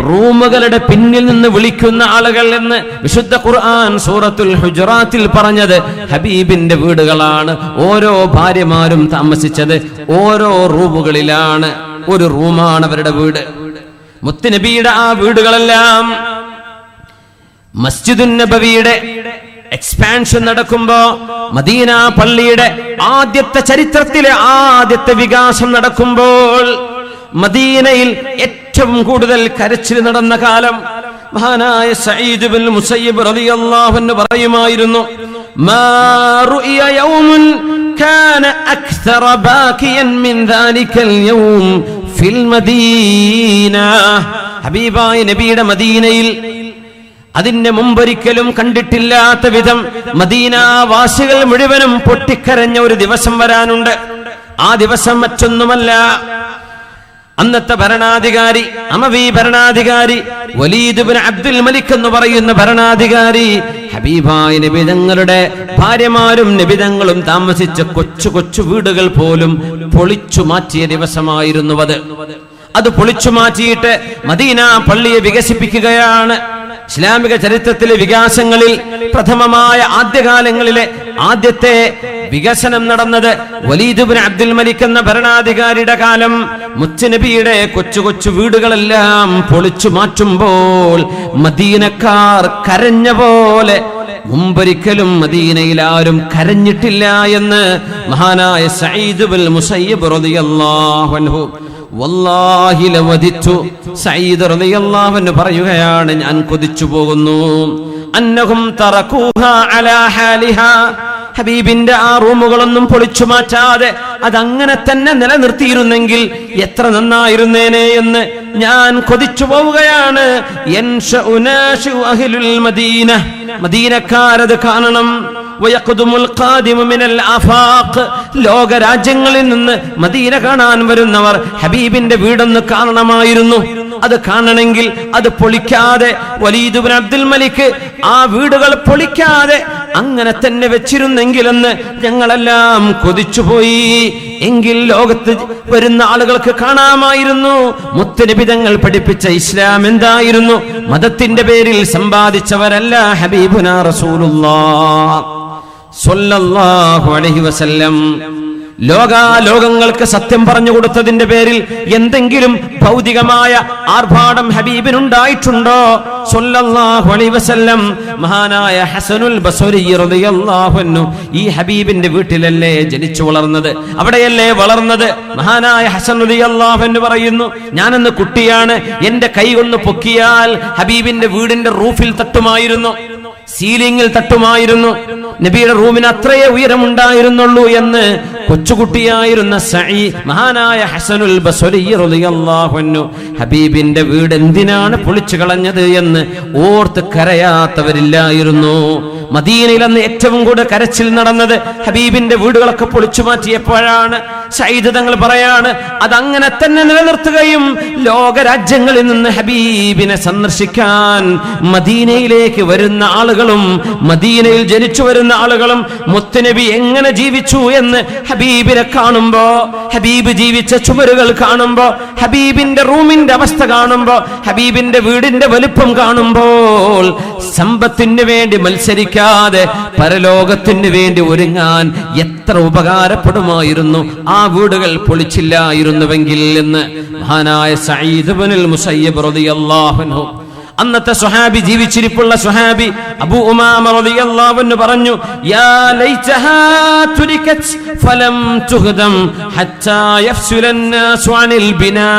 റൂമുകളുടെ പിന്നിൽ നിന്ന് വിളിക്കുന്ന ആളുകൾ എന്ന് വിശുദ്ധ ഖുർആൻ സൂറത്തുൽ ഹുജറാത്തിൽ പറഞ്ഞത് ഹബീബിന്റെ വീടുകളാണ്. ഓരോ ഭാര്യമാരും താമസിച്ചത് ഓരോ റൂമുകളിലാണ്. ഒരു റൂമാണ് അവരുടെ വീട്. മുത്തുനബിയുടെ ആ വീടുകളെല്ലാം മസ്ജിദുൻ നബവിയുടെ എക്സ്പാൻഷൻ നടക്കുമ്പോ, മദീന പള്ളിയുടെ ആദ്യത്തെ ചരിത്രത്തിലെ ആദ്യത്തെ വികാസം നടക്കുമ്പോൾ, മദീനയിൽ ഏറ്റവും കൂടുതൽ കരച്ചിൽ നടന്ന കാലം മഹാനായ സഈദ് ഇബ്നുൽ മുസയ്യിബ് റളിയല്ലാഹു അൻഹു പറയുമായിരുന്നു, മാ റുഇയ യൗമുൻ കാന അക്സറ ബാകിയൻ മിൻ ദാലികൽ യൗം ഫിൽ മദീന. ഹബീബായ നബിയുടെ മദീനയിൽ അതിന്റെ മുമ്പൊരിക്കലും കണ്ടിട്ടില്ലാത്ത വിധം മദീനാവാസികൾ മുഴുവനും പൊട്ടിക്കരഞ്ഞ ഒരു ദിവസം വരാനുണ്ട്. ആ ദിവസം മറ്റൊന്നുമല്ല, അന്നത്തെ ഭരണാധികാരി, അമവി ഭരണാധികാരി വലീദ് ഇബ്നു അബ്ദുൽ മലിക് എന്ന് പറയുന്ന ഭരണാധികാരി ഹബീബായ നബി തങ്ങളുടെ ഭാര്യമാരും നബി തങ്ങളും താമസിച്ച കൊച്ചു കൊച്ചു വീടുകൾ പോലും പൊളിച്ചു മാറ്റിയ ദിവസമായിരുന്നു അത് പൊളിച്ചു മാറ്റിയിട്ട് മദീന പള്ളിയെ വികസിപ്പിക്കുകയാണ്. ഇസ്ലാമിക ചരിത്രത്തിലെ വികാസങ്ങളിൽ പ്രഥമമായ ആദ്യകാലങ്ങളിലെ ആദ്യത്തെ വികസനം നടന്നത് വലീദ് ഇബ്നു അബ്ദുൽ മലിക് എന്ന ഭരണാധികാരിയുടെ കാലം. മുത്തുനബിയുടെ കൊച്ചു കൊച്ചു വീടുകളെല്ലാം പൊളിച്ചു മാറ്റുമ്പോൾ മദീനക്കാർ കരഞ്ഞ പോലെ മുമ്പൊരിക്കലും മദീനയിൽ ആരും കരഞ്ഞിട്ടില്ല എന്ന് മഹാനായ സഈദ് ഇബ്നുൽ മുസയ്യിബ് റളിയല്ലാഹു അൻഹു വല്ലാഹി ലവദിതു സഈദ് റളിയല്ലാഹു അൻഹു പറയുകയാണ്, ഞാൻ കൊതിച്ചു പോകുന്നു, അന്നഹും തറകൂഹാ അലാ ഹാലിഹാ, ഹബീബിന്റെ ആ റൂമുകളൊന്നും പൊളിച്ചു മാറ്റാതെ അതങ്ങനെ തന്നെ നിലനിർത്തിയിരുന്നെങ്കിൽ എത്ര നന്നായിരുന്നേനെ എന്ന് ഞാൻ കൊതിച്ചു പോവുകയാണ്. മദീന, മദീനക്കാരത് കാണണം. ലോക രാജ്യങ്ങളിൽ നിന്ന് മദീന കാണാൻ വരുന്നവർ ഹബീബിന്റെ വീടൊന്ന് കാണണമായിരുന്നു. അത് കാണണമെങ്കിൽ അത് പൊളിക്കാതെ വലീദ് ഇബ്നു അബ്ദുൽ മലിക് ആ വീടുകൾ പൊളിക്കാതെ അങ്ങനെ തന്നെ വെച്ചിരുന്നെങ്കിലെന്ന് ഞങ്ങളെല്ലാം കൊതിച്ചുപോയി. എങ്കിൽ ലോകത്ത് വരുന്ന ആളുകൾക്ക് കാണാമായിരുന്നു മുത്തുനബി തങ്ങൾ പഠിപ്പിച്ച ഇസ്ലാം എന്തായിരുന്നു. മതത്തിന്റെ പേരിൽ സമ്പാദിച്ചവരല്ല ഹബീബുനാ റസൂലുള്ളാഹ് സ്വല്ലല്ലാഹു അലൈഹി വസല്ലം. ലോകങ്ങൾക്ക് സത്യം പറഞ്ഞു കൊടുത്തതിന്റെ പേരിൽ എന്തെങ്കിലും ഭൗതികമായ ആർഭാടം ഹബീബിനുണ്ടായിട്ടുണ്ടോ? സ്വല്ലല്ലാഹു അലൈഹി വസല്ലം. മഹാനായ ഹസനുൽ ബസ്രി റളിയല്ലാഹു അൻഹു ഈ ഹബീബിന്റെ വീട്ടിലല്ലേ ജനിച്ചു വളർന്നത്, അവിടെയല്ലേ വളർന്നത്. മഹാനായ ഹസൻ റളിയല്ലാഹു അൻഹു പറയുന്നു, ഞാനന്ന് കുട്ടിയാണ്, എന്റെ കൈ ഒന്ന് പൊക്കിയാൽ ഹബീബിന്റെ വീടിന്റെ റൂഫിൽ തട്ടുമായിരുന്നു, സീലിംഗിൽ തട്ടുമായിരുന്നു. നബിയുടെ റൂമിന് അത്രയേ ഉയരമുണ്ടായിരുന്നുള്ളൂ എന്ന് കൊച്ചുകുട്ടിയായിരുന്ന മഹാനായ ഹസനുൽ ബസ്രി റളിയല്ലാഹു അൻഹു ഹബീബിന്റെ വീട് എന്തിനാണ് പൊളിച്ചു കളഞ്ഞത് എന്ന് ഓർത്ത് കരയാത്തവരില്ലായിരുന്നു. മദീനയിൽ അന്ന് ഏറ്റവും കൂടുതൽ കരച്ചിൽ നടന്നത് ഹബീബിന്റെ വീടുകളൊക്കെ പൊളിച്ചു മാറ്റിയപ്പോഴാണ്. സഈദ് തങ്ങൾ പറയാണ്, അതങ്ങനെ തന്നെ നിലനിർത്തുകയും ലോകരാജ്യങ്ങളിൽ നിന്ന് ഹബീബിനെ സന്ദർശിക്കാൻ മദീനയിലേക്ക് വരുന്ന ആളുകളും മദീനയിൽ ജനിച്ചു വരുന്ന ആളുകളും മുത്തുനബി എങ്ങനെ ജീവിച്ചു എന്ന് ഹബീബിനെ കാണുമ്പോ, ഹബീബ് ജീവിച്ച ചുമരുകൾ കാണുമ്പോ, ഹബീബിന്റെ റൂമിന്റെ അവസ്ഥ കാണുമ്പോ, ഹബീബിന്റെ വീടിന്റെ വലുപ്പം കാണുമ്പോൾ സമ്പത്തിന് വേണ്ടി മത്സരിക്കാതെ പരലോകത്തിന് വേണ്ടി ഒരുങ്ങാൻ എത്ര ഉപകാരപ്പെടുമായിരുന്നു ആ വീടുകൾ പൊളിച്ചില്ലായിരുന്നുവെങ്കിൽ എന്ന് മഹാനായ സഈദ് ഇബ്നുൽ മുസയ്യിബ് റളിയല്ലാഹു അൻഹു, അന്നത്തെ സ്വഹാബി, ജീവിച്ചിരിപ്പുള്ള സ്വഹാബി അബൂ ഉമാമ റളിയല്ലാഹു അൻഹു പറഞ്ഞു, യാ ലൈതഹാ തുരികത് ഫലം തുഹദം ഹത്താ യഫ്സുലൻ നാസു അനിൽ ബിനാ.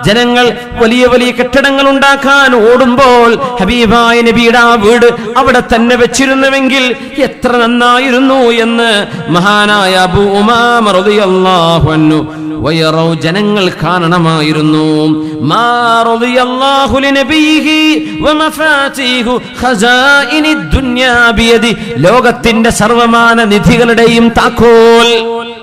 ജനങ്ങൾ വലിയ വലിയ കെട്ടിടങ്ങൾ ഉണ്ടാക്കാൻ ഓടുമ്പോൾ ഹബീബായ നബിയുടെ ആ വീട് അവിടെ തന്നെ വെച്ചിരുന്നുവെങ്കിൽ എത്ര നന്നായിരുന്നു എന്ന് മഹാനായ അബൂ ഉമാമ റളിയല്ലാഹു അൻഹു വയറൗ, ജനങ്ങൾ കാണണമായിരുന്നു. മാ റളിയല്ലാഹു ലിനബിയിഹി വമഫാതീഹു ഖസാഇനി ദുനിയാ ബിയദി, ലോകത്തിന്റെ സർവമാന നിധികളുടെയും താക്കോൽ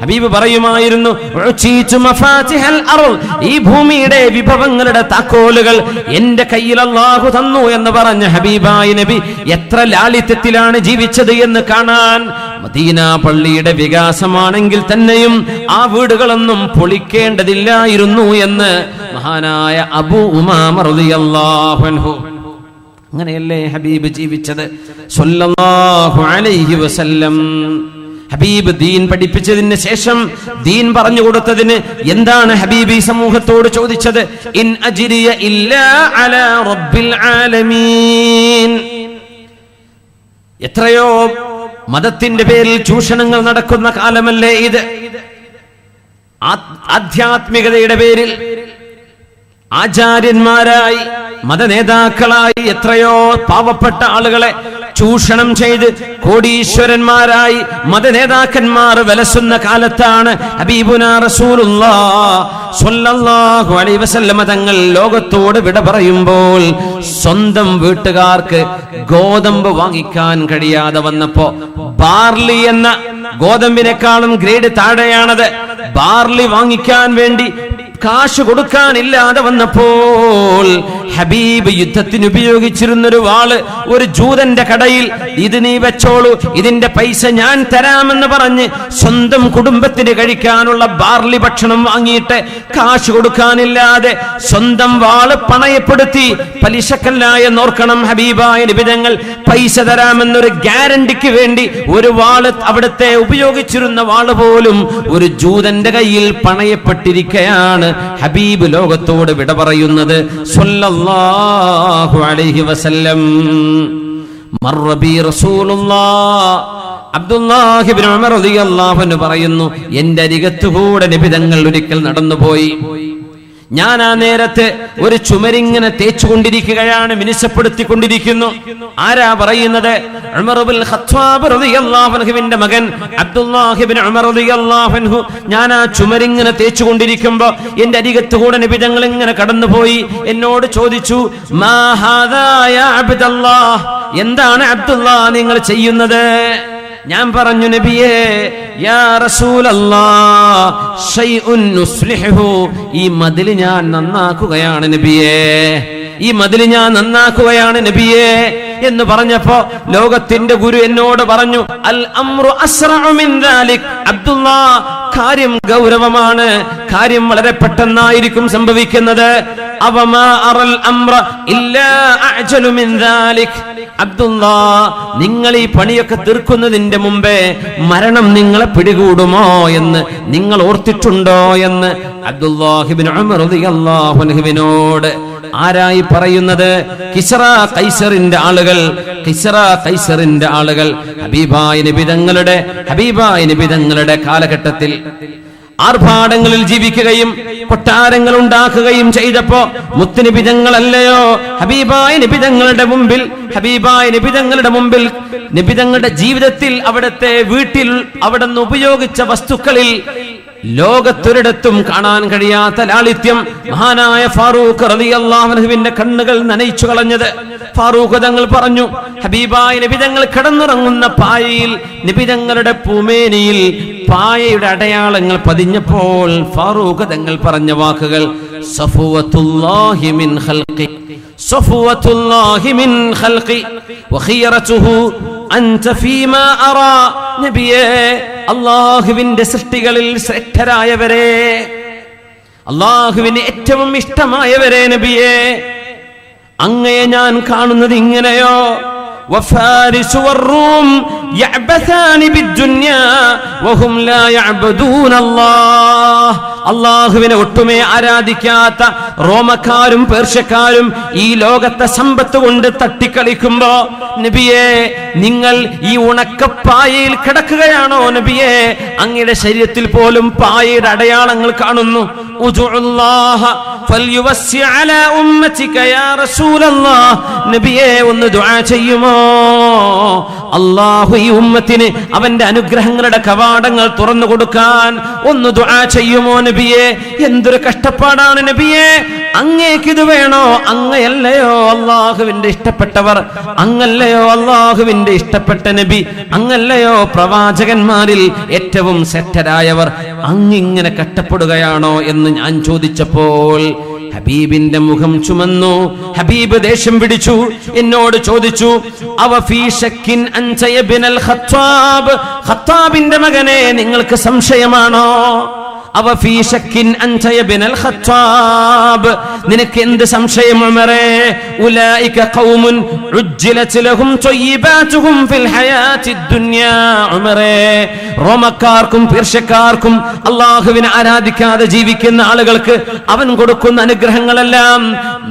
ഹബീബ് പറയുമായിരുന്നു, ഉചീതു മഫാതിഹൽ അർള്, ഈ ഭൂമിയുടെ വിഭവങ്ങളുടെ താക്കോലുകൾ എന്റെ കയ്യിൽ അല്ലാഹു തന്നു എന്ന് പറഞ്ഞ ഹബീബായ നബി എത്ര ലാളിത്യത്തിലാണ് ജീവിച്ചത് എന്ന് കാണാൻ. മദീന പള്ളിയുടെ വികാസമാണെങ്കിൽ തന്നെയും ആ വീടുകളൊന്നും പൊളിക്കേണ്ടതില്ലായിരുന്നു എന്ന് മഹാനായ അബൂ ഉമാമ റളിയല്ലാഹു അൻഹു. അങ്ങനെയല്ലേ ഹബീബ് ജീവിച്ചത് സ്വല്ലല്ലാഹു അലൈഹി വസല്ലം. ഹബീബ് ദീൻ പഠിപ്പിച്ചതിന് ശേഷം ദീൻ പറഞ്ഞു കൊടുത്തതിന് എന്താണ് ഹബീബ് ഈ സമൂഹത്തോട് ചോദിച്ചത്? ഇൻ അജ്രിയ ഇല്ലാ അലാ റബ്ബിൽ ആലമീൻ. എത്രയോ മതത്തിന്റെ പേരിൽ ചൂഷണങ്ങൾ നടക്കുന്ന കാലമല്ലേ ഇത്? ആധ്യാത്മികതയുടെ പേരിൽ ആചാര്യന്മാരായി മതനേതാക്കളായി എത്രയോ പാവപ്പെട്ട ആളുകളെ ചൂഷണം ചെയ്ത് കോടീശ്വരന്മാരായി മതനേതാക്കന്മാർ വിലസുന്ന കാലത്താണ് ഹബീബുനാ റസൂലുള്ളാഹ് സ്വല്ലല്ലാഹു അലൈഹി വസല്ലമ തങ്ങൾ ലോകത്തോട് വിട പറയുമ്പോൾ സ്വന്തം വീട്ടുകാർക്ക് ഗോതമ്പ് വാങ്ങിക്കാൻ കഴിയാതെ വന്നപ്പോ, ബാർലി എന്ന ഗോതമ്പിനേക്കാളും ഗ്രേഡ് താഴെയാണത്, ബാർലി വാങ്ങിക്കാൻ വേണ്ടി കാശ് കൊടുക്കാനില്ലാതെ വന്നപ്പോൾ ഹബീബ് യുദ്ധത്തിന് ഉപയോഗിച്ചിരുന്നൊരു വാള് ഒരു ജൂതന്റെ കടയിൽ, ഇത് നീ വെച്ചോളൂ, ഇതിന്റെ പൈസ ഞാൻ തരാമെന്ന് പറഞ്ഞ് സ്വന്തം കുടുംബത്തിന് കഴിക്കാനുള്ള ബാർലി ഭക്ഷണം വാങ്ങിയിട്ട് കാശ് കൊടുക്കാനില്ലാതെ സ്വന്തം വാള് പണയപ്പെടുത്തി, പലിശക്കല്ല എന്നോർക്കണം ഹബീബായ നബി തങ്ങൾ പൈസ തരാമെന്നൊരു ഗ്യാരണ്ടിക്ക് വേണ്ടി ഒരു വാള്, അവിടുത്തെ ഉപയോഗിച്ചിരുന്ന വാള് പോലും ഒരു ജൂതന്റെ കയ്യിൽ പണയപ്പെട്ടിരിക്കുകയാണ് ഹബീബ് ലോകത്തോട് വിട പറയുന്നത് സ്വല്ലല്ലാഹു അലൈഹി വസല്ലം. മർറബി റസൂലുള്ളാഹ് അബ്ദുല്ലാഹ് ഇബ്നു ഉമർ റളിയല്ലാഹു അൻഹു പറയുന്നു, എന്റെ അരികത്തുകൂടെ നബി തങ്ങൾ ഒരിക്കൽ നടന്നുപോയി. ഞാൻ ആ നേരത്ത് ഒരു ചുമരിങ്ങനെ തേച്ചുകൊണ്ടിരിക്കുകയാണ്, മിനുസപ്പെടുത്തിക്കൊണ്ടിരിക്കുന്നു. ആരാ പറയുന്നത്? ഉമർ ഇബ്നുൽ ഖത്താബ് റളിയല്ലാഹു അൻഹുവിന്റെ മകൻ അബ്ദുല്ലാഹ് ഇബ്നു ഉമർ റളിയല്ലാഹു അൻഹു. ഞാൻ ആ ചുമരിങ്ങനെ തേച്ചുകൊണ്ടിരിക്കുമ്പോ എന്റെ അരികത്തുകൂടെ നബി തങ്ങൾ ഇങ്ങനെ കടന്നുപോയി. എന്നോട് ചോദിച്ചു, മാ ഹാദാ യാ അബ്ദുല്ലാഹ്, എന്താണ് അബ്ദുല്ലാഹ് നിങ്ങൾ ചെയ്യുന്നത്? ഞാൻ പറഞ്ഞു, നബിയേ, യാ റസൂലല്ലാഹ് ശൈഉൻ നുസ്ലിഹു, ഈ മതിൽ ഞാൻ നന്നാക്കുകയാണ് നബിയേ, ഈ മതിൽ ഞാൻ നന്നാക്കുകയാണ് നബിയേ എന്ന് പറഞ്ഞപ്പോ ലോകത്തിന്റെ ഗുരു എന്നോട് പറഞ്ഞു, അൽ അംറു അസ്റഉ മിൻ ദാലിക്. അബ്ദുല്ലാഹ്, കാര്യം ഗൗരവമാണ്, കാര്യം വളരെ പെട്ടെന്നായിരിക്കും സംഭവിക്കുന്നത്. അവമാ അറൽ അംറ ഇല്ലാ അഅജലു മിൻ ദാലിക്. അബ്ദുല്ലാഹ്, നിങ്ങൾ ഈ പണിയൊക്കെ തീർക്കുന്നതിന്റെ മുമ്പേ മരണം നിങ്ങളെ പിടികൂടുമോ എന്ന് നിങ്ങൾ ഓർത്തിട്ടുണ്ടോ എന്ന് അബ്ദുല്ലാഹ് ഇബ്നു ഉമർ റളിയല്ലാഹു അൻഹുവിനോട്. ആരായി പറയുന്നത്? കിസ്റ കൈസറിന്റെ ആളുകൾ, കിസ്റ കൈസറിന്റെ ആളുകൾ ഹബീബായ നബി തങ്ങളുടെ കാലഘട്ടത്തിൽ ആർഭാടങ്ങളിൽ ജീവിക്കുകയും കൊട്ടാരങ്ങൾ ഉണ്ടാക്കുകയും ചെയ്തപ്പോ മുത്തുനബി തങ്ങളല്ലയോ ഹബീബായ നബി തങ്ങളുടെ മുമ്പിൽ, ഹബീബായ നബി തങ്ങളുടെ മുമ്പിൽ, നബി തങ്ങളുടെ ജീവിതത്തിൽ അവിടുത്തെ വീട്ടിൽ അവിടുന്ന് ഉപയോഗിച്ച വസ്തുക്കളിൽ ലോകത്തൊരിടത്തും കാണാൻ കഴിയാത്ത ലാളിത്യം മഹാനായ ഫാറൂഖ് റളിയല്ലാഹു അൻഹുവിന്റെ കണ്ണുകൾ നനയിച്ചു കളഞ്ഞത്. ഫാറൂഖ് തങ്ങൾ പറഞ്ഞു, ഹബീബായ നബി തങ്ങൾ കിടന്നുറങ്ങുന്ന പായയിൽ, നബി തങ്ങളുടെ പൂമേനിയിൽ പായയുടെ അടയാളങ്ങൾ പതിഞ്ഞപ്പോൾ ഫാറൂഖ് തങ്ങൾ പറഞ്ഞ വാക്കുകൾ, സഫുവത്തുല്ലാഹി മിൻ ഖൽഖി, സഫുവത്തുല്ലാഹി മിൻ ഖൽഖി വഖിയറതുഹു അൻത ഫീമാ അറാ. നബിയേ, അല്ലാഹുവിന്റെ സൃഷ്ടികളിൽ ശ്രേഷ്ഠരായവരെ, അല്ലാഹുവിന് ഏറ്റവും ഇഷ്ടമായവരെ നബിയേ, അങ്ങയെ ഞാൻ കാണുന്നത് ഇങ്ങനെയോ? വഫാരിസു വറൂം യഅബസാനി ബിദ്ദുനിയാ വഹും ലാ യഅബദൂന അല്ലാഹ്. അല്ലാഹുവിനെ ഒട്ടുമേ ആരാധിക്കാത്ത റോമക്കാരും പേർഷ്യക്കാരും ഈ ലോകത്തെ സമ്പത്ത് കൊണ്ട് തട്ടിക്കളിക്കുമ്പോ, നബിയേ, നിങ്ങൾ ഈ ഉണക്കപ്പായയിൽ കിടക്കുകയാണോ നബിയേ? അങ്ങയുടെ ശരീരത്തിൽ പോലും പായയുടെ അടയാളങ്ങൾ കാണുന്നു. ഉദുല്ലാഹ ഫൽയുവസ്സി അലാ ഉമ്മതിക യാ റസൂലല്ലാഹ്. നബിയേ, ഒന്ന് ദുആ ചെയ്യുമോ? അല്ലാഹു ഈ ഉമ്മത്തിന് അവന്റെ അനുഗ്രഹങ്ങളുടെ കവാടങ്ങൾ തുറന്നു കൊടുക്കാൻ ഒന്ന് ദുആ ചെയ്യുമോ നബിയേ? എന്തൊരു കഷ്ടപ്പാടാണ് നബിയേ, അങ്ങേക്കിത് വേണോ? അങ്ങയല്ലയോ അല്ലാഹുവിന്റെ ഇഷ്ടപ്പെട്ടവർ, അങ്ങല്ലയോ അല്ലാഹുവിന്റെ ഇഷ്ടപ്പെട്ട നബി, അങ്ങല്ലയോ പ്രവാചകന്മാരിൽ ഏറ്റവും ശ്രേഷ്ഠരായവർ, അങ്ങിങ്ങനെ കഷ്ടപ്പെടുകയാണോ എന്ന് ഞാൻ ചോദിച്ചപ്പോൾ ഹബീബിന്റെ മുഖം ചുമന്നു. ഹബീബ് ദേഷ്യം പിടിച്ചു, എന്നോട് ചോദിച്ചു, അവ ഫീ ശക്കിൻ അൻത ഇബ്നുൽ ഖത്താബ്, ഖത്താബിന്റെ മകനെ, നിങ്ങൾക്ക് സംശയമാണോ? അവ ഫീ ശക്കിൻ അൻത ഇബ്നുൽ ഖത്താബ്, നിനക്ക് എന്ത് സംശയം ഉമറേ? ഉലൈക ഖൗമുൻ ഉജ്ജിലത് ലഹും ത്വയ്യിബാതുഹും ഫിൽ ഹയാത്തിദ് ദുനിയാ. ഉമറേ, റോമക്കാർക്കും പേർഷ്യക്കാർക്കും അല്ലാഹുവിനെ ആരാധിക്കാതെ ജീവിക്കുന്ന ആളുകൾക്ക് അവൻ കൊടുക്കുന്ന അനുഗ്രഹങ്ങളെല്ലാം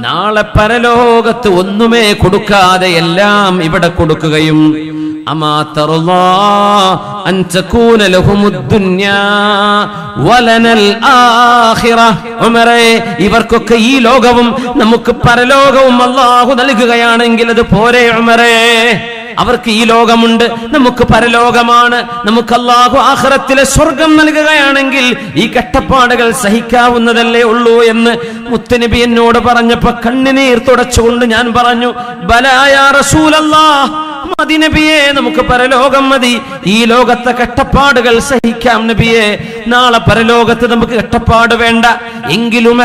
നാളെ പരലോകത്ത് ഒന്നുമേ കൊടുക്കാതെ എല്ലാം ഇവിടെ കൊടുക്കുകയും അമാ തർളാ അൻ തകൂന ലഹുമുദ് ദുനിയാ വലനൽ ആഖിറ. ഉമറേ, ഇവർക്കൊക്കെ ഈ ലോകവും നമുക്ക് പരലോകവും അല്ലാഹു നൽകുകയാണെങ്കിൽ അത് പോരെ ഉമറേ? അവർക്ക് ഈ ലോകമുണ്ട്, നമുക്ക് പരലോകമാണ്. നമുക്ക് അല്ലാഹു ആഖിറത്തിലെ സ്വർഗം നൽകുകയാണെങ്കിൽ ഈ കഷ്ടപ്പാടുകൾ സഹിക്കാവുന്നതല്ലേ ഉള്ളൂ എന്ന് മുത്തുനബി എന്നോട് പറഞ്ഞപ്പോ കണ്ണുനീർ തുടച്ചുകൊണ്ട് ഞാൻ പറഞ്ഞു, ബലാ യാ റസൂലല്ലാഹ്, മതി നബിയേ, നമുക്ക് പരലോകം മതി. ഈ ലോകത്തെ കഷ്ടപ്പാടുകൾ സഹിക്കാം നബിയേ, നാളെ പരലോകത്ത് നമുക്ക് കഷ്ടപ്പാട് വേണ്ട. എങ്കിലും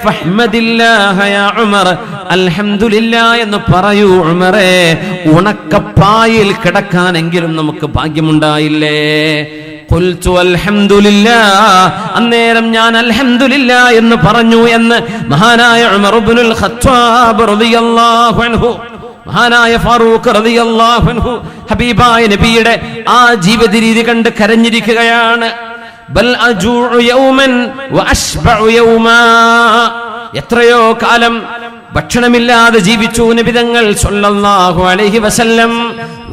ഫഹ്മദില്ലാഹ യാ ഉമർ, അൽഹംദുലില്ലാഹ് എന്ന് പറയൂ ഉമറേ. ഉണക്കപ്പായിൽ കിടക്കാനെങ്കിലും നമുക്ക് ഭാഗ്യമുണ്ടായില്ലേ? ഖുൽതു അൽഹംദുലില്ലാഹ്, അന്നേരം ഞാൻ അൽഹംദുലില്ലാഹ് എന്ന് പറഞ്ഞു എന്ന് മഹാനായ ഉമർ ഇബ്നുൽ ഖത്താബ് റളിയല്ലാഹു അൻഹു, മഹാനായ ഫാറൂഖ് റളിയല്ലാഹു അൻഹു ഹബീബായ നബിയുടെ ആ ജീവിത രീതി കണ്ട് കരഞ്ഞിരിക്കുകയാണ്. ബൽ അജൂഉ യൗമൻ വഅശ്ബഉ യൗമാ, എത്രയോ കാലം ഭക്ഷണമില്ലാതെ ജീവിച്ചു നബി തങ്ങൾ സ്വല്ലല്ലാഹു അലൈഹി വസല്ലം.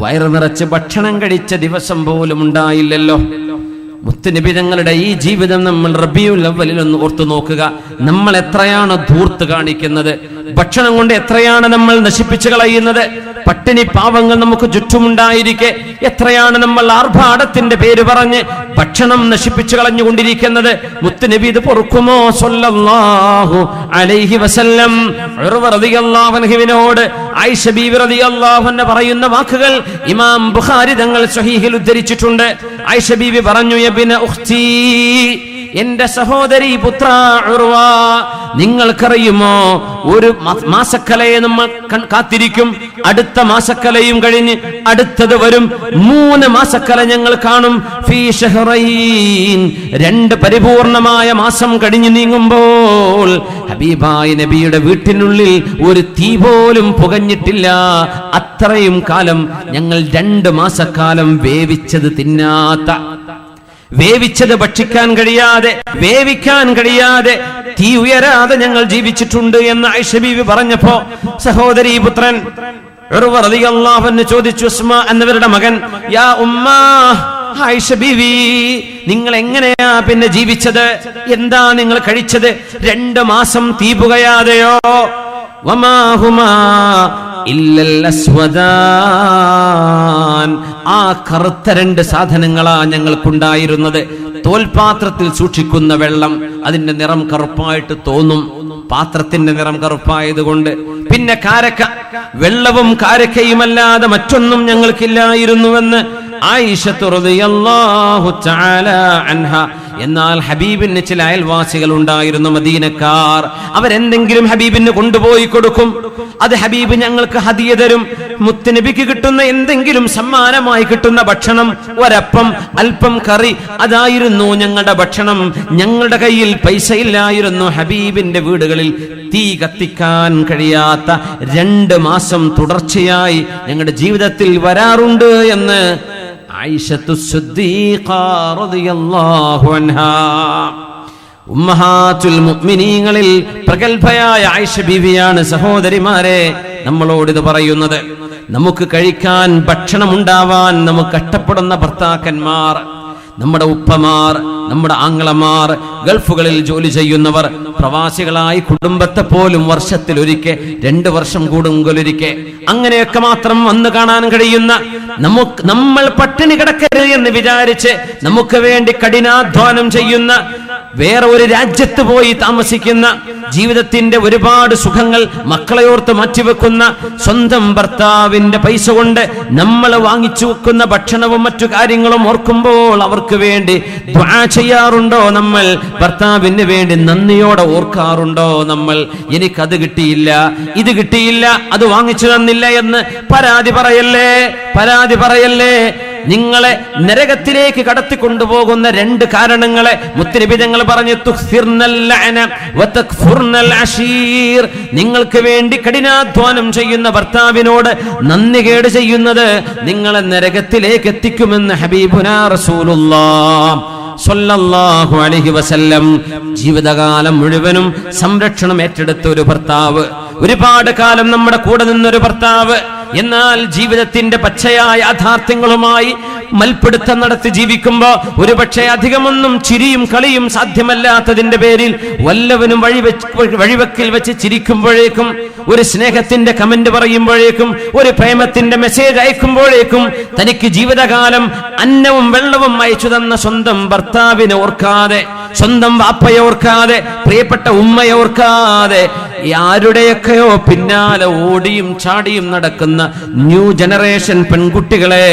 വയറ് നിറച്ച് ഭക്ഷണം കഴിച്ച ദിവസം പോലും ഉണ്ടായില്ലല്ലോ. മുത്തുനബി തങ്ങളുടെ ഈ ജീവിതം നമ്മൾ റബീഉൽ അവ്വലിൽ ഒന്ന് ഓർത്തു നോക്കുക. നമ്മൾ എത്രയാണ് ധൂർത്ത് കാണിക്കുന്നത്, ഭക്ഷണം കൊണ്ട് എത്രയാണ് നമ്മൾ നശിപ്പിച്ചു കളയുന്നത്. പട്ടിണി പാവങ്ങൾ നമുക്ക് ചുറ്റുമുണ്ടായിരിക്കെ എത്രയാണ് നമ്മൾ ആർഭാടത്തിന്റെ പേര് പറഞ്ഞ് ഭക്ഷണം നശിപ്പിച്ചു കളഞ്ഞുകൊണ്ടിരിക്കുന്നത്. മുത്തുനബി ഇത് പൊറുക്കുമോ സ്വല്ലല്ലാഹു അലൈഹി വസല്ലം? ഉർവ റളിയല്ലാഹു അൻഹുവിനോട് ആയിഷ ബീവി റളിയല്ലാഹു അൻഹ പറയുന്ന വാക്കുകൾ ഇമാം ബുഖാരി തങ്ങൾ സ്വഹീഹിൽ ഉദ്ധരിച്ചിട്ടുണ്ട്. ആയിഷ ബീവി പറഞ്ഞു, യബ്ന ഉഖ്തി, എന്റെ സഹോദരി പുത്ര ഉർവ, നിങ്ങൾക്കറിയുമോ ഒരു മാസക്കലയെ നമ്മൾ കാത്തിരിക്കും, അടുത്ത മാസക്കലയും കഴിഞ്ഞ് അടുത്തത് വരും, 3 മാസക്കല ഞങ്ങൾ കാണും. ഫീ ഷഹ്റൈൻ, 2 പരിപൂർണമായ മാസം കഴിഞ്ഞു നീങ്ങുമ്പോൾ ഹബീബായ നബിയുടെ വീട്ടിനുള്ളിൽ ഒരു തീ പോലും പുകഞ്ഞിട്ടില്ല. അത്രയും കാലം ഞങ്ങൾ 2 മാസക്കാലം വേവിച്ചത് തിന്നാത്ത, വേവിച്ചത് ഭക്ഷിക്കാൻ കഴിയാതെ, വേവിക്കാൻ കഴിയാതെ, തീ ഉയരാതെ ഞങ്ങൾ ജീവിച്ചിട്ടുണ്ട് എന്ന് ആയിഷ ബീവി പറഞ്ഞപ്പോ സഹോദരി പുത്രൻ ഉർവ റളിയല്ലാഹു അൻഹു ചോദിച്ചു, ഉസ്മാ എന്നവരുടെ മകൻ, യാ ഉമ്മാ, ആയിഷ ബീവി, നിങ്ങൾ എങ്ങനെയാ പിന്നെ ജീവിച്ചത്? എന്താ നിങ്ങൾ കഴിച്ചത്? 2 മാസം തീ പുകയാതെയോ? വമാ ഹുമാ ഇല്ലൽ അസ്വദാൻ, ആ കറുത്ത 2 സാധനങ്ങളാ ഞങ്ങൾക്കുണ്ടായിരുന്നത്. തോൽപാത്രത്തിൽ സൂക്ഷിക്കുന്ന വെള്ളം, അതിന്റെ നിറം കറുപ്പായിട്ട് തോന്നും, പാത്രത്തിന്റെ നിറം കറുപ്പായതുകൊണ്ട്. പിന്നെ കാരക്ക, വെള്ളവും കാരക്കയുമല്ലാതെ മറ്റൊന്നും ഞങ്ങൾക്കില്ലായിരുന്നുവെന്ന് ആയിഷത്തു റളിയല്ലാഹു തആല അൻഹ. എന്നാൽ ഹബീബിന് ചില അയൽവാസികൾ ഉണ്ടായിരുന്നു, മദീനക്കാർ. അവരെന്തെങ്കിലും ഹബീബിന് കൊണ്ടുപോയി കൊടുക്കും, അത് ഹബീബ് ഞങ്ങൾക്ക് ഹദിയ തരും. മുത്തുനബിക്ക് കിട്ടുന്ന എന്തെങ്കിലും സമ്മാനമായി കിട്ടുന്ന ഭക്ഷണം, ഒരപ്പം, അല്പം കറി, അതായിരുന്നു ഞങ്ങളുടെ ഭക്ഷണം. ഞങ്ങളുടെ കയ്യിൽ പൈസ ഇല്ലായിരുന്നു. ഹബീബിന്റെ വീടുകളിൽ തീ കത്തിക്കാൻ കഴിയാത്ത 2 മാസം തുടർച്ചയായി ഞങ്ങളുടെ ജീവിതത്തിൽ വരാറുണ്ട് എന്ന് ആയിഷത്തു സിദ്ദീഖ റളിയല്ലാഹു അൻഹാ, ഉമ്മഹാത്തുൽ മുഅ്മിനീങ്ങളിൽ പ്രഗൽഭയായ ആയിഷ ബീവിയാണ് സഹോദരിമാരെ നമ്മളോട് ഇത് പറയുന്നത്. നമുക്ക് കഴിക്കാൻ ഭക്ഷണം ഉണ്ടാവാൻ നമുക്ക് കഷ്ടപ്പെടുന്ന ഭർത്താക്കന്മാർ, നമ്മുടെ ഉപ്പമാർ, നമ്മുടെ ആങ്ങളമാർ, ഗൾഫുകളിൽ ജോലി ചെയ്യുന്നവർ, പ്രവാസികളായി കുടുംബത്തെ പോലും വർഷത്തിൽ ഒരിക്കൽ 2 വർഷം കൂടുമ്പോഴൊരിക്കൽ അങ്ങനെയൊക്കെ മാത്രം വന്നു കാണാൻ കഴിയുന്ന നമ്മൾ പട്ടിണി കിടക്കരുത് എന്ന് വിചാരിച്ച് നമുക്ക് വേണ്ടി കഠിനാധ്വാനം ചെയ്യുന്ന, വേറെ ഒരു രാജ്യത്ത് പോയി താമസിക്കുന്ന, ജീവിതത്തിന്റെ ഒരുപാട് സുഖങ്ങൾ മക്കളെ ഓർത്ത് മാറ്റിവെക്കുന്ന, സ്വന്തം ഭർത്താവിന്റെ പൈസ കൊണ്ട് നമ്മൾ വാങ്ങിച്ചു വെക്കുന്ന ഭക്ഷണവും മറ്റു കാര്യങ്ങളും ഓർക്കുമ്പോൾ അവർക്ക് വേണ്ടി ദുആ ചെയ്യാറുണ്ടോ നമ്മൾ? ഭർത്താവിന് വേണ്ടി നന്ദിയോടെ ഓർക്കാറുണ്ടോ നമ്മൾ? എനിക്കത് കിട്ടിയില്ല, ഇത് കിട്ടിയില്ല, അത് വാങ്ങിച്ചു തന്നില്ല എന്ന് പരാതി പറയല്ലേ, പരാതി പറയല്ലേ. നിങ്ങളെ നരകത്തിലേക്ക് കടത്തിക്കൊണ്ടുപോകുന്ന രണ്ട് കാരണങ്ങളെ മുത്തുനബി തങ്ങൾ പറഞ്ഞു, തുഖ്സിർനൽ ലഅന വതക്ഫുർനൽ അശീർ. നിങ്ങൾക്ക് വേണ്ടി കഠിനാധ്വാനം ചെയ്യുന്ന ഭർത്താവിനോട് നന്ദികേട് ചെയ്യുന്നത് നിങ്ങളെ നരകത്തിലേക്ക് എത്തിക്കുമെന്ന് ഹബീബുനാ റസൂലുള്ളാഹ് സ്വല്ലല്ലാഹു അലൈഹി വസല്ലം. ജീവിതകാലം മുഴുവനും സംരക്ഷണം ഏറ്റെടുത്ത ഒരു ഭർത്താവ്, ഒരുപാട് കാലം നമ്മുടെ കൂടെ നിന്നൊരു ഭർത്താവ്, എന്നാൽ ജീവിതത്തിന്റെ പച്ചയായ യാഥാർത്ഥ്യങ്ങളുമായി മൽപ്പിടുത്തം നടത്തി ജീവിക്കുമ്പോ ഒരുപക്ഷെ അധികമൊന്നും ചിരിയും കളിയും സാധ്യമല്ലാത്തതിന്റെ പേരിൽ വല്ലവനും വഴിവെക്കിൽ വെച്ച് ചിരിക്കുമ്പോഴേക്കും, ഒരു സ്നേഹത്തിന്റെ കമന്റ് പറയുമ്പോഴേക്കും, ഒരു പ്രേമത്തിന്റെ മെസ്സേജ് അയക്കുമ്പോഴേക്കും തനിക്ക് ജീവിതകാലം അന്നവും വെള്ളവും അയച്ചു തന്ന സ്വന്തം ഭർത്താവിനെ ഓർക്കാതെ, സ്വന്തം വാപ്പയെ ഓർക്കാതെ, പ്രിയപ്പെട്ട ഉമ്മയെ ഓർക്കാതെ ആരുടെയൊക്കെയോ പിന്നാലെ ഓടിയും ചാടിയും നടക്കുന്ന ന്യൂ ജനറേഷൻ പെൺകുട്ടികളെ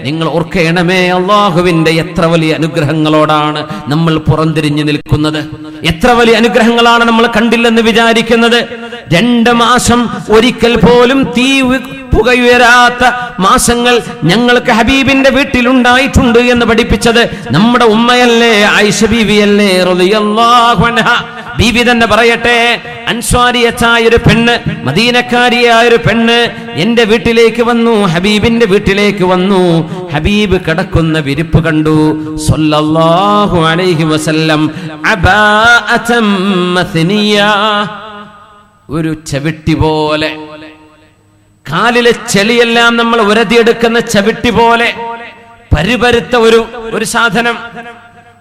നിങ്ങൾ ഓർക്കണമേ. അള്ളാഹുവിന്റെ എത്ര വലിയ അനുഗ്രഹങ്ങളോടാണ് നമ്മൾ പുറംതിരിഞ്ഞു നിൽക്കുന്നത്, എത്ര വലിയ അനുഗ്രഹങ്ങളാണ് നമ്മൾ കണ്ടില്ലെന്ന് വിചാരിക്കുന്നത്. 2 മാസം ഒരിക്കൽ പോലും തീ പുകയുയരാത്ത മാസങ്ങൾ ഞങ്ങൾക്ക് ഹബീബിന്റെ വീട്ടിലുണ്ടായിട്ടുണ്ട് എന്ന് പഠിപ്പിച്ചത് നമ്മുടെ ഉമ്മയല്ലേ, ആയിഷ ബീവിയല്ലേ റളിയല്ലാഹു അൻഹ. ബീവി തന്നെ പറയട്ടെ, അൻസ്വാരിയായ ഒരു പെണ്ണ്, മദീനക്കാരിയായ ഒരു പെണ്ണ് എന്റെ വീട്ടിലേക്ക് വന്നു, ഹബീബിന്റെ വീട്ടിലേക്ക് വന്നു. ഹബീബ് കിടക്കുന്ന വിരിപ്പ് കണ്ടു, സ്വല്ലല്ലാഹു അലൈഹി വസല്ലം, അബാഅതം മസ്നിയ, ഒരു ചവിട്ടി പോലെ, കാലിലെ ചെളിയെല്ലാം നമ്മൾ ഉരതിയെടുക്കുന്ന ചവിട്ടി പോലെ പരുപരുത്ത ഒരു സാധനം.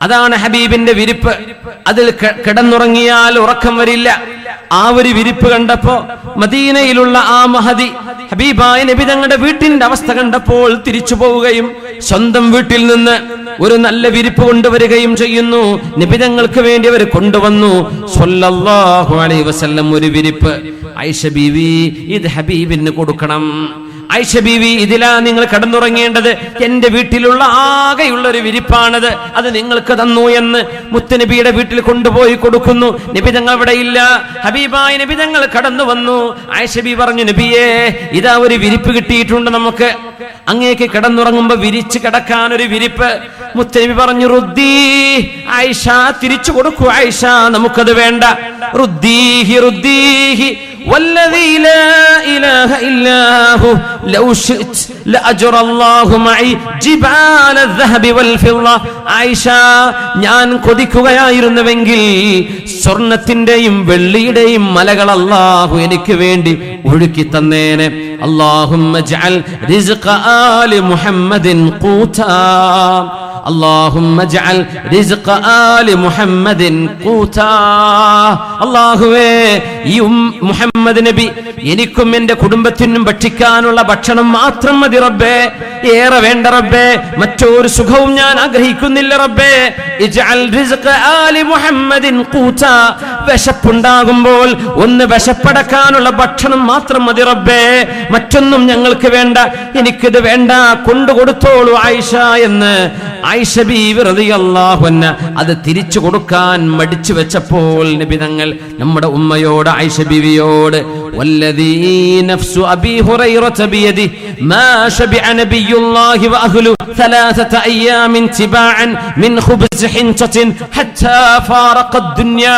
അതാണ് ഹബീബിന്റെ വിരിപ്പ്. അതിൽ കിടന്നുറങ്ങിയാൽ ഉറക്കം വരില്ല. ആ ഒരു വിരിപ്പ് കണ്ടപ്പോ മദീനയിലുള്ള ആ മഹദി ഹബീബായ നബി തങ്ങളുടെ വീട്ടിന്റെ അവസ്ഥ കണ്ടപ്പോൾ തിരിച്ചു പോവുകയും സ്വന്തം വീട്ടിൽ നിന്ന് ഒരു നല്ല വിരിപ്പ് കൊണ്ടുവരികയും ചെയ്യുന്നു. നബി തങ്ങൾക്ക് വേണ്ടി അവർ കൊണ്ടുവന്നു സ്വല്ലല്ലാഹു അലൈഹി വസല്ലം ഒരു വിരിപ്പ്. ആയിഷ ബീവി, ഇത് ഹബീബിന് കൊടുക്കണം. ആയിഷ ബീവി, ഇതിലാ നിങ്ങൾ കടന്നുറങ്ങേണ്ടത്, എന്റെ വീട്ടിലുള്ള ആകെയുള്ള ഒരു വിരിപ്പാണത്, അത് നിങ്ങൾക്ക് തന്നു എന്ന് മുത്തുനബിയുടെ വീട്ടിൽ കൊണ്ടുപോയി കൊടുക്കുന്നു. നബി തങ്ങൾ അവിടെ ഇല്ല. ഹബീബായ നബി തങ്ങൾ കടന്നു വന്നു. ആയിഷ ബീവി പറഞ്ഞു, നബിയേ, ഇതാ ഒരു വിരിപ്പ് കിട്ടിയിട്ടുണ്ട് നമുക്ക്, അങ്ങേക്ക് കിടന്നുറങ്ങുമ്പോ വിരിച്ച് കിടക്കാൻ ഒരു വിരിപ്പ്. മുത്തുനബി പറഞ്ഞു, റുദ്ദീ ആയിഷ, തിരിച്ചു കൊടുക്കൂ ആയിഷ, നമുക്കത് വേണ്ട. റുദ്ദീഹി റുദ്ദീഹി والذي لا إله إلا هو لو شئت لأجر الله معي جبال الذهب والفضة. ആയിഷ, ഞാൻ കൊതിക്കുകയായിരുന്നുവെങ്കിൽ സ്വർണത്തിന്റെയും വെള്ളിയുടെയും മലകൾ അല്ലാഹു എനിക്ക് വേണ്ടി ഒഴുക്കി തന്നേനെ. അല്ലാഹുമ്മ ജഅൽ റിസ്ഖ ആലി മുഹമ്മദിൻ ഖൂതാ, അല്ലാഹുമ്മ ജഅൽ റിസ്ഖ ആലി മുഹമ്മദിൻ ഖൂതാ. അല്ലാഹുവേ, ഈ മുഹമ്മദ് നബി എനിക്കും എന്റെ കുടുംബത്തിനും ഭക്ഷിക്കാനുള്ള ഭക്ഷണം മാത്രം മതി റബ്ബേ, ഏറെ വേണ്ട റബ്ബേ, മറ്റൊരു സുഖവും ഞാൻ ആഗ്രഹിക്കുന്നില്ല റബ്ബേ. ഇജ്അൽ റിസ്ഖ ആലി മുഹമ്മദിൻ ഖൂതാ, വിശപ്പുണ്ടാകുമ്പോൾ ഒന്ന് വിശപ്പടക്കാനുള്ള ഭക്ഷണം മാത്രം മതി റബ്ബേ, മറ്റൊന്നും ഞങ്ങൾക്ക് വേണ്ട, എനിക്കിത് വേണ്ട, കൊണ്ടുകൊടുത്തോളൂ ആയിഷ എന്ന് ആയിഷ ബീവി റളിയല്ലാഹു അൻഹ അത് തിരിച്ചു കൊടുക്കാൻ മടിച്ചു വെച്ചപ്പോൾ നബി തങ്ങൾ നമ്മുടെ ഉമ്മയോട്, ആയിഷ ബീവിയോട്, വല്ലദീ നഫ്സു അബീ ഹുറൈറത ബിയദി മാ ശബിഅ നബിയുല്ലാഹി വഅഹ്ലു 3 അയ്യാമിൻ തിബാഅൻ മിൻ ഖുബ്സ് ഹിൻതത്തിൻ ഹത്താ ഫാറഖ ദുനിയാ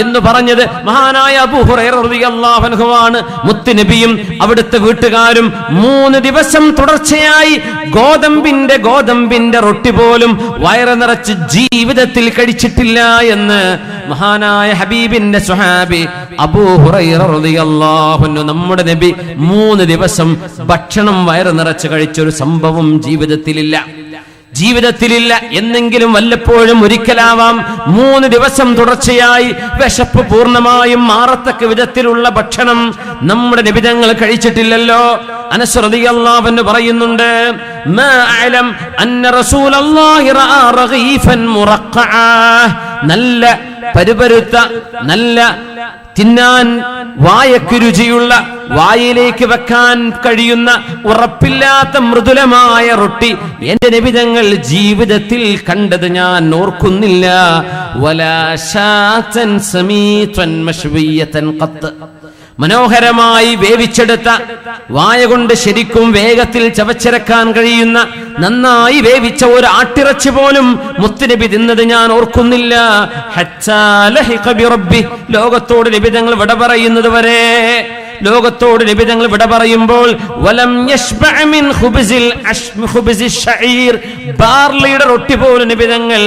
എന്ന് പറഞ്ഞത് മഹാനായ അബൂ ഹുറൈറ റളിയല്ലാഹു അൻഹു ആണ്. മുത്തുനബിയും അവിടുത്തെ വീട്ടുകാരും 3 ദിവസം തുടർച്ചയായി ഗോതമ്പിന്റെ റൊട്ടി പോലും വയറ് നിറച്ച് ജീവിതത്തിൽ കഴിച്ചിട്ടില്ല എന്ന് മഹാനായ ഹബീബിന്റെ സ്വഹാബി അബൂ ഹുറൈറ റളിയല്ലാഹു അൻഹു. നമ്മുടെ നബി 3 ദിവസം ഭക്ഷണം വയറ് നിറച്ച് കഴിച്ചൊരു സംഭവം ജീവിതത്തിലില്ല. എന്നെങ്കിലും വല്ലപ്പോഴും ഒരിക്കലാവാം 3 ദിവസം തുടർച്ചയായി വിശപ്പ് പൂർണ്ണമായും മാറത്തക്ക വിധത്തിലുള്ള ഭക്ഷണം നമ്മുടെ നബി തങ്ങൾ കഴിച്ചിട്ടില്ലല്ലോ. അനസ് റളിയല്ലാഹു അൻഹു പറയുന്നുണ്ട്, മാ അഅലം അന്ന റസൂലല്ലാഹി റഅ റഗീഫൻ മുറഖഅ, നല്ല പരുപരുത്ത, നല്ല തിന്നാൻ വായക്ക് രുചിയുള്ള, വായിലേക്ക് വെക്കാൻ കഴിയുന്ന ഉറപ്പില്ലാത്ത മൃദുലമായ റൊട്ടി എന്റെ നബി തങ്ങൾ ജീവിതത്തിൽ കണ്ടത് ഞാൻ ഓർക്കുന്നില്ല. വലാ ശാതൻ സമീതൻ മശ്വിയതൻ ഖത്ത്, മനോഹരമായി വേവിച്ചെടുത്ത, വായ കൊണ്ട് ശരിക്കും വേഗത്തിൽ ചവച്ചിറക്കാൻ കഴിയുന്ന നന്നായി വേവിച്ച ഒരു ആട്ടിറച്ചി പോലും മുത്തുനബി തിന്നത് ഞാൻ ഓർക്കുന്നില്ല. ഹത്താ ലഹിഖ ബിറബ്ബി, ലോകത്തോട് നബി തങ്ങൾ വിട പറയുന്നത് വരെ. ലോകത്തോട് നബി തങ്ങൾ വിട പറയുമ്പോൾ വലം യശ്ബഅ മിൻ ഖുബ്സിൽ ശഈർ, ബാർലിയുടെ റൊട്ടി പോലും നബി തങ്ങൾ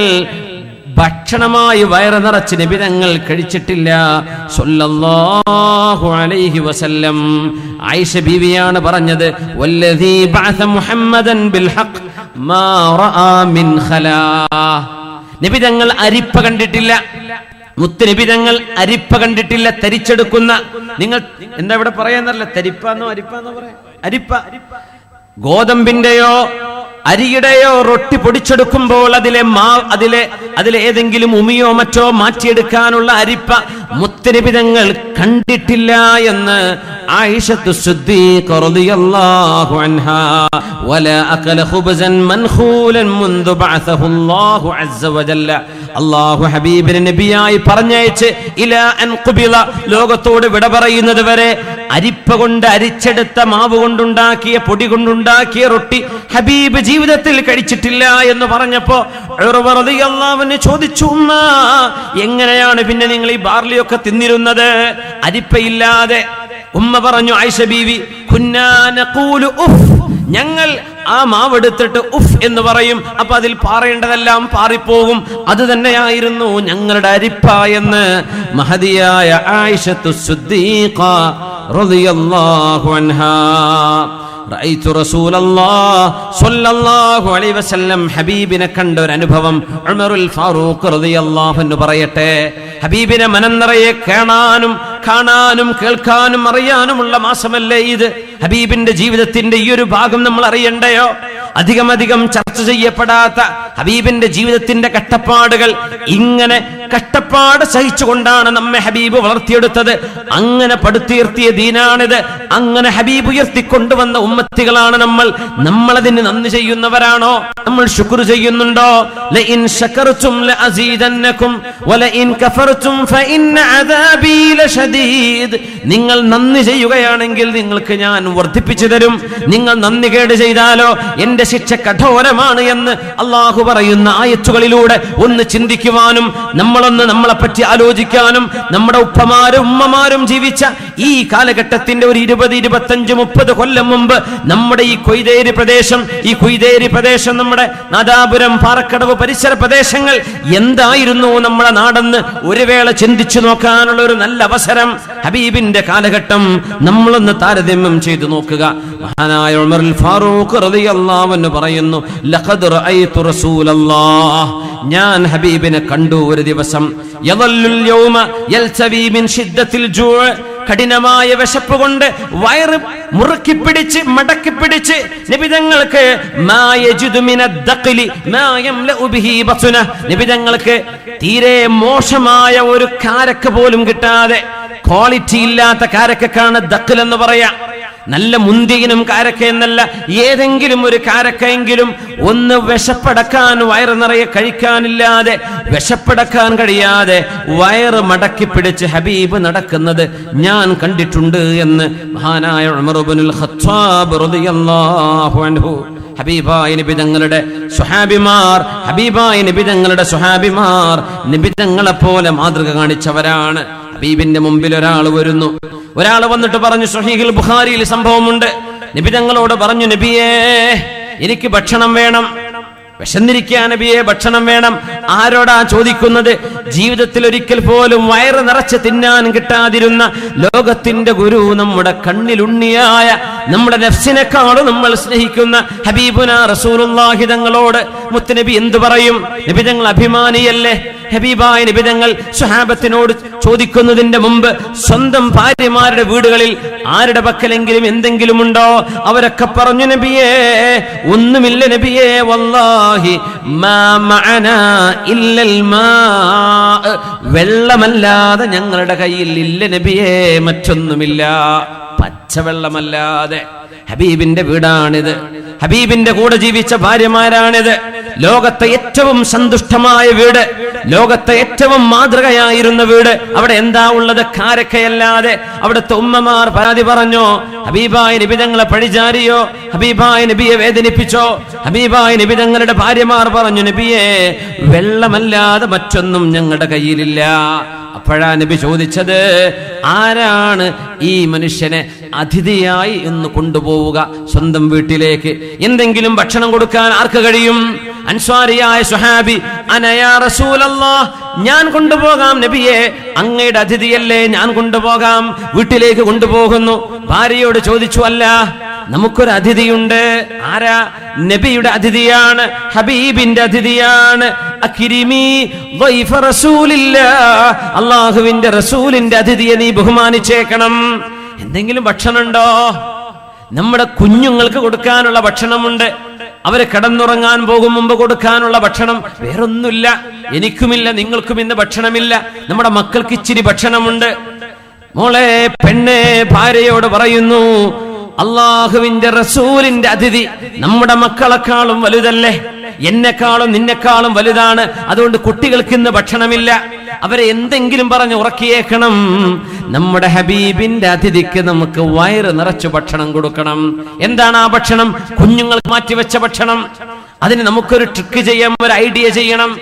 ഭക്ഷണമായി വയറ് നിറച്ച് നബി തങ്ങൾ കഴിച്ചിട്ടില്ല സല്ലല്ലാഹു അലൈഹി വസല്ലം. ആയിഷ ബീവിയാണ് പറഞ്ഞത്, വല്ലദീ ബഅസ മുഹമ്മദൻ ബിൽ ഹഖ് മാ റആ മിൻ ഖലാ. നബി തങ്ങൾ അരിപ്പ കണ്ടിട്ടില്ല, മുത്തുനബി തങ്ങൾ അരിപ്പ കണ്ടിട്ടില്ല. തരിച്ചെടുക്കുന്ന, നിങ്ങൾ എന്താ ഇവിടെ പറയാന്നല്ല, തരിപ്പാന്നോ അരിപ്പാന്നോ പറയാ? അരിപ്പ. ഗോതമ്പിന്റെയോ അരിയുടെയോ റൊട്ടി പൊടിച്ചെടുക്കുമ്പോൾ അതിലെ ഏതെങ്കിലും ഉമിയോ മറ്റോ മാറ്റിയെടുക്കാനുള്ള അരിപ്പ മുത്തുനബി തങ്ങൾ കണ്ടിട്ടില്ല എന്ന് ആയിഷത്തു സിദ്ദീഖ റളിയല്ലാഹു അൻഹാ. വലാ അകല ഖുബ്സൻ മൻഖൂലൻ മുൻദു ബഅസഹു അല്ലാഹു അസ്സ വജല്ല. അല്ലാഹു ഹബീബിനെ നബിയായി പറഞ്ഞയച്ച് ഇലാ അൻ ഖുബില, ലോകത്തോട് വിട പറയുന്നത് വരെ അരിപ്പ കൊണ്ട് അരിച്ചെടുത്ത മാവ് കൊണ്ടുണ്ടാക്കിയ പൊടി കൊണ്ടുണ്ടാക്കിയ റൊട്ടി ഹബീബ് ജീവിതത്തിൽ കഴിച്ചിട്ടില്ല എന്ന് പറഞ്ഞപ്പോ ഉർവ റളിയല്ലാഹു അൻഹു ചോദിച്ചു, ഉമ്മ എങ്ങനെയാണ് പിന്നെ നിങ്ങൾ ഈ ബാർലിയൊക്കെ തിന്നിരുന്നത് അരിപ്പയില്ലാതെ? ഉമ്മ പറഞ്ഞു, ആയിഷ ബീവി, കുന്നാ നഖൂലു ഉഫ്, ഞങ്ങൾ ആ മാവെടുത്തിട്ട് ഉഫ് എന്ന് പറയും, അപ്പൊ അതിൽ പാറേണ്ടതെല്ലാം പാറിപ്പോകും. അത് തന്നെയായിരുന്നു ഞങ്ങളുടെ അരിപ്പ എന്ന് മഹദിയായ ആയിഷത്തു സിദ്ദീഖ റളിയല്ലാഹു അൻഹാ. റഅയ്തു റസൂലല്ലാഹ് സ്വല്ലല്ലാഹു അലൈഹി വസല്ലം, ഹബീബിനെ കണ്ട ഒരു അനുഭവം ഉമറുൽ ഫാറൂഖ് റളിയല്ലാഹു അൻഹു പറയട്ടെ. ഹബീബിനെ മനം നിറയെ കാണാനും കേൾക്കാനും അറിയാനുമുള്ള മാസമല്ലേ ഇത്? ഹബീബിന്റെ ജീവിതത്തിന്റെ ഈ ഒരു ഭാഗം നമ്മൾ അറിയണ്ടയോ? അധികം ചർച്ച ചെയ്യപ്പെടാത്ത ഹബീബിന്റെ ജീവിതത്തിന്റെ കഷ്ടപ്പാടുകൾ, ഇങ്ങനെ കഷ്ടപ്പാട് സഹിച്ചുകൊണ്ടാണ് നമ്മെ ഹബീബ് വളർത്തിയെടുത്തത്. അങ്ങനെ പടുത്തുയർത്തിയ ദീനാണിത്. അങ്ങനെ ഹബീബ് ഉയർത്തിക്കൊണ്ടുവന്ന ഉമ്മത്തികളാണ് നമ്മൾ അതിന് നന്ദി ചെയ്യുന്നവരാണോ? നമ്മൾ ശുക്ർ ചെയ്യുന്നുണ്ടോ? ലഇൻ ശകർതും ലഅസീദന്നകും വലഇൻ കഫർതും ഫഇന്ന അദാബി ലശദീദ്. നിങ്ങൾ നന്ദി ചെയ്യുകയാണെങ്കിൽ നിങ്ങൾക്ക് ഞാൻ വർദ്ധിപ്പിച്ചു തരും. നിങ്ങൾ നന്ദി കേട് ചെയ്താലോ എന്റെ ശിക്ഷ കഠോരമാണ് എന്ന് അള്ളാഹു പറയുന്ന ആയത്തുകളിലൂടെ ഒന്ന് ചിന്തിക്കുവാനും നമ്മളെ പറ്റി ആലോചിക്കാനും, നമ്മുടെ ഉപ്പമാരും ഉമ്മമാരും ജീവിച്ച ഈ കാലഘട്ടത്തിന്റെ ഒരു 20-25-30 കൊല്ലം മുമ്പ് നമ്മുടെ ഈ കൊയ്തേരി പ്രദേശം നമ്മുടെ നാദാപുരം, പാറക്കടവ് പരിസര പ്രദേശങ്ങൾ എന്തായിരുന്നു നമ്മുടെ നാടെന്ന് ഒരു വേള ചിന്തിച്ചു നോക്കാനുള്ള ഒരു നല്ല അവസരം ഹബീബിന്റെ കാലഘട്ടം നമ്മളൊന്ന് താരതമ്യം ചെയ്തു നോക്കുക. മഹാനായ ഉമറുൽ ഫാറൂഖ് റളിയല്ലാഹു അൻഹു പറയുന്നു, ലഖദ് റഅയ്തു റസൂലല്ലാഹ്, ഞാൻ ഹബീബിനെ കണ്ടു ഒരു ദിവസം. യദല്ലുൽ യൗമ യൽതവി മിൻ ശിദ്ദത്തിൽ ജൂഅ്, കഠിനമായ വിശപ്പ് കൊണ്ട് വയറ് മുറുക്കി പിടിച്ച് മടക്കി പിടിച്ച് നബിതങ്ങൾക്ക് നബിതങ്ങൾക്ക് തീരെ മോശമായ ഒരു കാരക്ക പോലും കിട്ടാതെ, ക്വാളിറ്റി ഇല്ലാത്ത കാരക്കാണ് ദഖൽ എന്ന് പറയാ. നല്ല മുന്തിയിനും കാരക്ക എന്നല്ല, ഏതെങ്കിലും ഒരു കാരക്കയെങ്കിലും ഒന്ന് വിശപ്പടക്കാൻ, വയറ് നിറയെ കഴിക്കാനില്ലാതെ വിശപ്പടക്കാൻ കഴിയാതെ വയറ് മടക്കി പിടിച്ച് ഹബീബ് നടക്കുന്നത് ഞാൻ കണ്ടിട്ടുണ്ട് എന്ന് മഹാനായ ഉമർ ഇബ്നുൽ ഖത്താബ് റളിയല്ലാഹു അൻഹു. ഹബീബായ നബി തങ്ങളുടെ സ്വഹാബിമാർ നബി തങ്ങളെ പോലെ മാതൃക കാണിച്ചവരാണ്. ഹബീബിന്റെ മുമ്പിൽ ഒരാൾ വന്നിട്ട് പറഞ്ഞു, സ്വഹീഹുൽ ബുഖാരിയിൽ സംഭവമുണ്ട്. നബി തങ്ങളോട് പറഞ്ഞു, നബിയേ എനിക്ക് ഭക്ഷണം വേണം, വിശന്നിരിക്കുക നബിയെ, ഭക്ഷണം വേണം. ആരോടാ ചോദിക്കുന്നത്? ജീവിതത്തിൽ ഒരിക്കൽ പോലും വയറ് നിറച്ച് തിന്നാൻ കിട്ടാതിരുന്ന ലോകത്തിന്റെ ഗുരു, നമ്മുടെ കണ്ണിലുണ്ണിയായ, നമ്മുടെ നഫ്സിനെക്കാളും നമ്മൾ സ്നേഹിക്കുന്ന ഹബീബുനാ റസൂലുള്ളാഹി തങ്ങളോട് മുത്തുനബി എന്തു പറയും? നബി തങ്ങൾ അഭിമാനിയല്ലേ? ഹബീബായ നബി തങ്ങൾ സ്വഹാബത്തിനോട് ചോദിക്കുന്നതിന്റെ മുമ്പ് സ്വന്തം ഭാര്യമാരുടെ വീടുകളിൽ ആരുടെ പക്കലെങ്കിലും എന്തെങ്കിലും ഉണ്ടോ? അവരൊക്കെ പറഞ്ഞു, നബിയേ ഒന്നുമില്ല നബിയേ, വല്ലാഹി മാ മഅനാ ഇല്ലൽ മാ, വെള്ളമല്ലാതെ ഞങ്ങളുടെ കയ്യിൽ ഇല്ല നബിയേ, മറ്റൊന്നുമില്ല, പച്ചവെള്ളമല്ലാതെ. ഹബീബിന്റെ വീടാണിത്, ഹബീബിന്റെ കൂടെ ജീവിച്ച ഭാര്യമാരാണിത്. ലോകത്തെ ഏറ്റവും സന്തുഷ്ടമായ വീട്, ലോകത്തെ ഏറ്റവും മാതൃകയായിരുന്ന വീട്. അവിടെ എന്താ ഉള്ളത്? കാരക്കയല്ലാതെ. അവിടുത്തെ ഉമ്മമാർ പരാതി പറഞ്ഞോ? ഹബീബായ നബി തങ്ങളെ പഴിചാരിയോ? ഹബീബായ നബിയെ വേദനിപ്പിച്ചോ? ഹബീബായ നബി തങ്ങളുടെ ഭാര്യമാർ പറഞ്ഞു, നബിയെ, വെള്ളമല്ലാതെ മറ്റൊന്നും ഞങ്ങളുടെ കയ്യിലില്ല. അപ്പോഴാ നബി ചോദിച്ചത്, ആരാണ് ഈ മനുഷ്യനെ അതിഥിയായി ഒന്ന് കൊണ്ടുപോവുക സ്വന്തം വീട്ടിലേക്ക്? എന്തെങ്കിലും ഭക്ഷണം കൊടുക്കാൻ ആർക്ക് കഴിയും? അൻസ്വാരിയായ സ്വഹാബി, അനയാ റസൂലല്ലാഹ്, ഞാൻ കൊണ്ടുപോകാം നബിയെ, അങ്ങയുടെ അതിഥിയല്ലേ, ഞാൻ കൊണ്ടുപോകാം. വീട്ടിലേക്ക് കൊണ്ടുപോകുന്നു. ഭാര്യയോട് ചോദിച്ചു, അല്ല, നമുക്കൊരു അതിഥിയുണ്ട്. ആരാ? നബിയുടെ അതിഥിയാണ്, ഹബീബിന്റെ അതിഥിയാണ്. അക്രിമി ളൈഫ റസൂലില്ലാഹ്, അല്ലാഹുവിന്റെ റസൂലിന്റെ അതിഥിയെ നീ ബഹുമാനിച്ചേക്കണം. എന്തെങ്കിലും ഭക്ഷണമുണ്ടോ? നമ്മുടെ കുഞ്ഞുങ്ങൾക്ക് കൊടുക്കാനുള്ള ഭക്ഷണമുണ്ട്. അവര് കിടന്നുറങ്ങാൻ പോകും മുമ്പ് കൊടുക്കാനുള്ള ഭക്ഷണം. വേറൊന്നുമില്ല. എനിക്കുമില്ല, നിങ്ങൾക്കും ഇന്ന് ഭക്ഷണമില്ല. നമ്മുടെ മക്കൾക്ക് ഇച്ചിരി ഭക്ഷണമുണ്ട്. മോളെ, പെണ്ണെ, ഭാര്യയോട് പറയുന്നു, അള്ളാഹുവിന്റെ റസൂലിന്റെ അതിഥി നമ്മുടെ മക്കളെക്കാളും വലുതല്ലേ? എന്നെക്കാളും നിന്നെക്കാളും വലുതാണ്. അതുകൊണ്ട് കുട്ടികൾക്ക് ഇന്ന് ഭക്ഷണമില്ല. അവരെ എന്തെങ്കിലും പറഞ്ഞ് ഉറക്കിയേക്കണം. നമ്മുടെ ഹബീബിന്റെ അതിഥിക്ക് നമുക്ക് വയറ് നിറച്ചു ഭക്ഷണം കൊടുക്കണം. എന്താണ് ആ ഭക്ഷണം? കുഞ്ഞുങ്ങൾക്ക് മാറ്റിവെച്ച ഭക്ഷണം. അതിന് നമുക്കൊരു ട്രിക്ക് ചെയ്യാം, ഒരു ഐഡിയ ചെയ്യണം.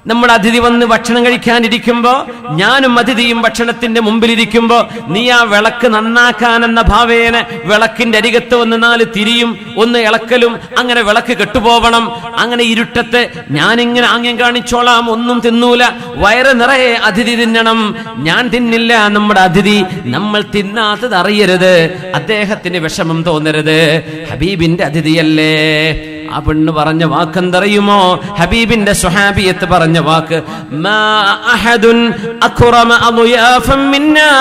നമ്മുടെ അതിഥി വന്ന് ഭക്ഷണം കഴിക്കാനിരിക്കുമ്പോ, ഞാനും അതിഥിയും ഭക്ഷണത്തിന്റെ മുമ്പിലിരിക്കുമ്പോ, നീ ആ വിളക്ക് നന്നാക്കാനെന്ന ഭാവേന വിളക്കിന്റെ അരികത്ത് വന്ന് 4 തിരിയും, ഒന്ന് ഇളക്കലും, അങ്ങനെ വിളക്ക് കെട്ടുപോവണം. അങ്ങനെ ഇരുട്ടത്ത് ഞാനിങ്ങനെ ആംഗ്യം കാണിച്ചോളാം, ഒന്നും തിന്നൂല, വയറ് നിറയെ അതിഥി തിന്നണം, ഞാൻ തിന്നില്ല. നമ്മുടെ അതിഥി നമ്മൾ തിന്നാത്തത് അറിയരുത്, അദ്ദേഹത്തിന് വിഷമം തോന്നരുത്. ഹബീബിന്റെ അതിഥിയല്ലേ. ആ പെണ്ണ് പറഞ്ഞ വാക്കെന്തറിയുമോ? ഹബീബിന്റെ സ്വഹാബിയത്ത് പറഞ്ഞ വാക്ക്, മാ അഹദുൻ അക്റമ അദ്യാഫൻ മിന്നാ,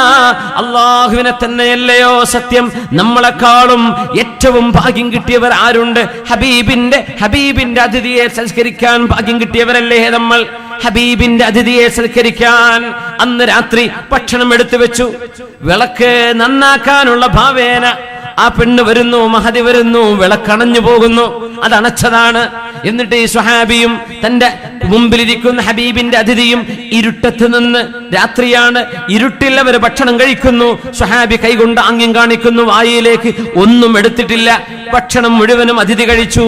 അല്ലാഹുവിനെ തന്നെയല്ലയോ സത്യം, നമ്മളെക്കാളും ഏറ്റവും ഭാഗ്യം കിട്ടിയവർ ആരുണ്ട്? ഹബീബിന്റെ അതിഥിയെ സൽക്കരിക്കാൻ ഭാഗ്യം കിട്ടിയവരല്ലേ നമ്മൾ? ഹബീബിന്റെ അതിഥിയെ സൽക്കരിക്കാൻ അന്ന് രാത്രി ഭക്ഷണം എടുത്തു വെച്ചു. വിളക്ക് നന്നാക്കാനുള്ള ഭാവേന ആ പെണ്ണ് വരുന്നു, മഹദി വരുന്നു, വിളക്കണഞ്ഞു പോകുന്നു. അത് അണച്ചതാണ്. എന്നിട്ട് ഈ സ്വഹാബിയും തന്റെ മുമ്പിലിരിക്കുന്ന ഹബീബിന്റെ അതിഥിയും ഇരുട്ടത്ത് നിന്ന്, രാത്രിയാണ്, ഇരുട്ടിൽ അവർ ഭക്ഷണം കഴിക്കുന്നു. സ്വഹാബി കൈകൊണ്ട് ആംഗ്യം കാണിക്കുന്നു, വായിലേക്ക് ഒന്നും എടുത്തിട്ടില്ല. ഭക്ഷണം മുഴുവനും അതിഥി കഴിച്ചു.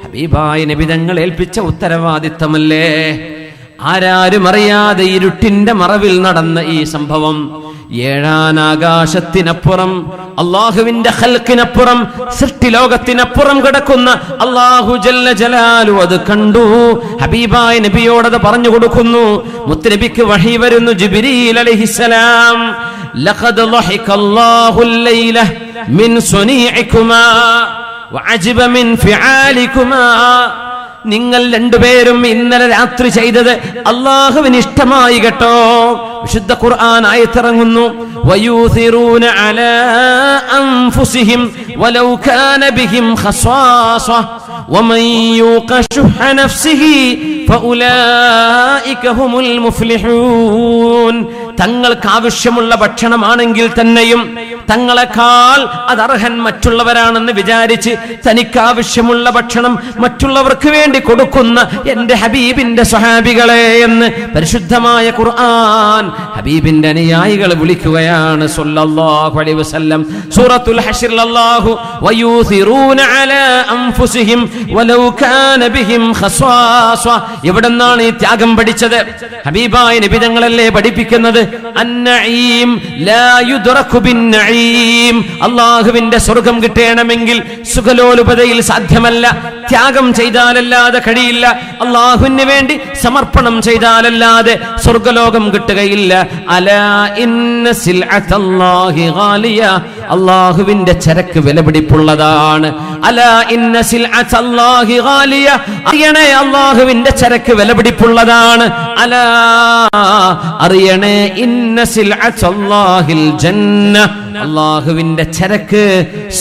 ഹബീബായ നബി തങ്ങൾ ഏൽപ്പിച്ച ഉത്തരവാദിത്തമല്ലേ? ആരാരും അറിയാതെ ഇരുട്ടിന്റെ മറവിൽ നടന്ന ഈ സംഭവം, 7 ആകാശത്തിനപ്പുറം, അള്ളാഹുവിന്റെ ഖൽഖിനപ്പുറം, സൃഷ്ടിലോകത്തിനപ്പുറം കിടക്കുന്ന അള്ളാഹു ജല്ല ജലാലു അത് കണ്ടു. ഹബീബായ നബിയോടത് പറഞ്ഞു കൊടുക്കുന്നു. മുത്തുനബിക്ക് വഹി വരുന്നു, ജിബ്രീൽ അലൈഹിസ്സലാം, ലഖദ് ളഹിഖല്ലാഹുൽ ലൈല മിൻ സുനീഇകുമാ വഅജബ മിൻ ഫിആലികുമാ, നിങ്ങൾ രണ്ടുപേരും ഇന്നലെ രാത്രി ചെയ്തത് അല്ലാഹുവിന് ഇഷ്ടമായി കേട്ടോ. വിശുദ്ധ ഖുർആൻ ആയത്തിറങ്ങുന്നു, വയൂസിറൂന അലാ അൻഫുസിഹിം വലൗ കാന ബിഹിം ഖസാസ വമൻ യൂഖ ശുഹ നഫ്സിഹി ഫഉലൈക ഹുമുൽ മുഫ്ലിഹൂൻ. തങ്ങൾക്ക് ആവശ്യമുള്ള ഭക്ഷണമാണെങ്കിൽ തന്നെയും തങ്ങളെക്കാൾ അതർഹൻ മറ്റുള്ളവരാണെന്ന് വിചാരിച്ച് തനിക്കാവശ്യമുള്ള ഭക്ഷണം മറ്റുള്ളവർക്ക് വേണ്ടി കൊടുക്കുന്ന എന്റെ ഹബീബിന്റെ സ്വഹാബികളെ എന്ന് പരിശുദ്ധമായ ഖുർആൻ ഹബീബിന്റെ അനുയായികളെ വിളിക്കുകയാണ് സല്ലല്ലാഹു അലൈഹി വസല്ലം. സൂറത്തുൽ ഹശ്റിൽ അല്ലാഹു വയൂസിറൂന അലാ അൻഫുസിഹിം വലൗ കാന ബിഹിം ഖസാസ. എവിടെന്നാണ് ഈ ത്യാഗം പഠിച്ചത്? ഹബീബായ നബി തങ്ങളല്ലേ പഠിപ്പിക്കുന്നത്? അന്നഈം ലാ യുദ്റകു ബിന്നഈം. അല്ലാഹുവിന്റെ സ്വർഗ്ഗം കിട്ടണമെങ്കിൽ സുഖലോലുപതയിൽ സാധ്യമല്ല, ത്യാഗം ചെയ്താലല്ലാതെ കഴിയില്ല, അല്ലാഹുവിന് വേണ്ടി സമർപ്പണം ചെയ്താലല്ലാതെ സ്വർഗ്ഗലോകം കിട്ടുകയില്ല. അലാ ഇന്ന സിൽഅത്തല്ലാഹി ഗാലിയ. അല്ലാഹുവിന്റെ ചരക്ക് വിലപിടിപ്പുള്ളതാണ്. അലാ ഇന്ന സിൽഅത്തല്ലാഹി ഗാലിയ. അറിയണേ, അല്ലാഹുവിന്റെ ചരക്ക് വിലപിടിപ്പുള്ളതാണ്. അലാ അറിയണേ, ഇന്ന സിൽഅത്തല്ലാഹിൽ ജന്ന. അല്ലാഹുവിന്റെ ചരക്ക്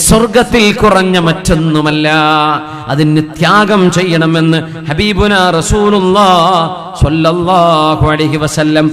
സ്വർഗ്ഗത്തിൽ കുറഞ്ഞ മറ്റൊന്നുമല്ല. അതിന് ത്യാഗം ചെയ്യണമെന്ന് ഹബീബുനാ റസൂലുള്ളാഹി സ്വല്ലല്ലാഹു അലൈഹി വസല്ലം